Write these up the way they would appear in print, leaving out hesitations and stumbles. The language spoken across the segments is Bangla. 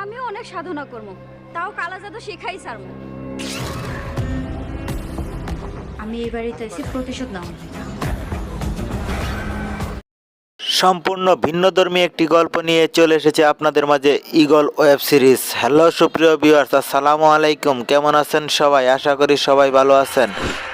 আমিও অনেক সাধনা করবো, তাও কালা জাদু শিখাই ছাড়বো। আমি এই বাড়িতে এসে প্রতিশোধ নাও। সম্পূর্ণ ভিন্নধর্মী একটি গল্প নিয়ে চলে এসেছে আপনাদের মাঝে ঈগল ওয়েব সিরিজ। হ্যালো সুপ্রিয় ভিউয়ার্স, আসসালামু আলাইকুম। কেমন আছেন সবাই? আশা করি সবাই ভালো আছেন।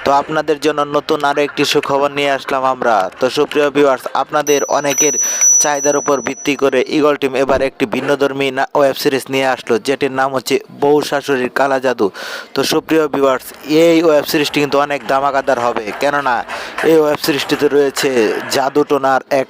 তো আপনাদের জন্য নতুন আরও একটি সুখবর নিয়ে আসলাম আমরা। তো সুপ্রিয় ভিউয়ার্স, আপনাদের অনেকের চাহিদার উপর ভিত্তি করে ঈগল টিম এবার একটি ভিন্নধর্মী ওয়েব সিরিজ নিয়ে আসলো, যেটির নাম হচ্ছে বউ শাশুড়ির কালা জাদু। তো সুপ্রিয় ভিউয়ার্স, এই ওয়েব সিরিজটি কিন্তু অনেক ধামাকাদার হবে, কেননা এই ওয়েব সিরিজটিতে রয়েছে জাদুটোনার এক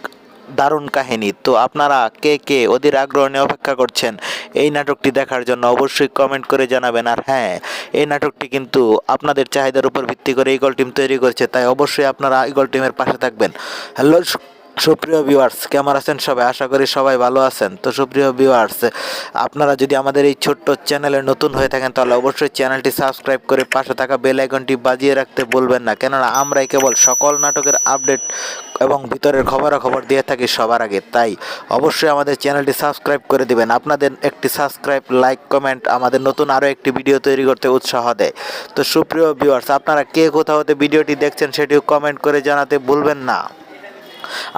দারুণ কাহিনী। তো আপনারা কে কে ওদের আগ্রহ নিয়ে অপেক্ষা করছেন এই নাটকটি দেখার জন্য অবশ্যই কমেন্ট করে জানাবেন। আর হ্যাঁ, এই নাটকটি কিন্তু আপনাদের চাহিদার উপর ভিত্তি করে ঈগল টিম তৈরি করছে, তাই অবশ্যই আপনারা ঈগল টিমের পাশে থাকবেন। হ্যালো সুপ্রিয় ভিউয়ার্স, কেমন আছেন সবাই? আশা করি সবাই ভালো আছেন। তো সুপ্রিয় ভিউয়ার্স, আপনারা যদি আমাদের এই ছোট্ট চ্যানেলে নতুন হয়ে থাকেন তাহলে অবশ্যই চ্যানেলটি সাবস্ক্রাইব করে পাশে থাকা বেল আইকনটি বাজিয়ে রাখতে ভুলবেন না, কেননা আমরাই কেবল সকল নাটকের আপডেট এবং ভিতরের খবরাখবর দিয়ে থাকি সবার আগে। তাই অবশ্যই আমাদের চ্যানেলটি সাবস্ক্রাইব করে দিবেন। আপনাদের একটি সাবস্ক্রাইব, লাইক, কমেন্ট আমাদের নতুন আরও একটি ভিডিও তৈরি করতে উৎসাহ দেয়। তো সুপ্রিয় ভিউয়ার্স, আপনারা কে কোথাও হতে ভিডিওটি দেখছেন সেটিও কমেন্ট করে জানাতে ভুলবেন না।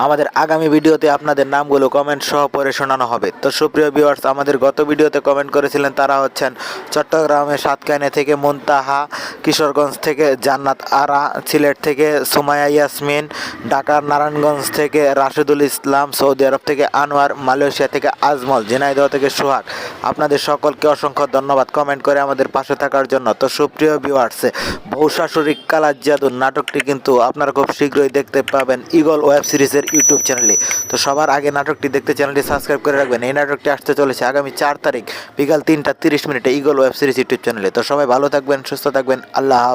আমাদের আগামী ভিডিওতে আপনাদের নামগুলো কমেন্ট সহ পড়ে শোনানো হবে। তো সুপ্রিয় ভিউয়ার্স, আমাদের গত ভিডিওতে কমেন্ট করেছিলেন তারা হচ্ছেন চট্টগ্রামের সাতকাইনে থেকে মুনতাহা, কিশোরগঞ্জ থেকে জান্নাত আরা, সিলেট থেকে সুমাইয়া ইয়াসমিন, ঢাকার নারায়ণগঞ্জ থেকে রাশেদুল ইসলাম, সৌদি আরব থেকে আনোয়ার, মালয়েশিয়া থেকে আজমল, ঝিনাইদহ থেকে সোহাগ। আপনাদের সকলকে অসংখ্য ধন্যবাদ কমেন্ট করে আমাদের পাশে থাকার জন্য। তো সুপ্রিয় ভিউয়ার্স, বউ শাশুড়ি কালা জাদু নাটকটি কিন্তু আপনারা খুব শীঘ্রই দেখতে পাবেন ঈগল ওয়েব সিরিজের ইউটিউব চ্যানেলে। তো সবার আগে নাটকটি দেখতে চ্যানেলটি সাবস্ক্রাইব করে রাখবেন। এই নাটকটি আসতে চলেছে আগামী 4 তারিখ বিকাল 3টা 30 মিনিটে ঈগল ওয়েব সিরিজ ইউটিউব চ্যানেলে। তো সবাই ভালো থাকবেন, সুস্থ থাকবেন। আল্লাহ।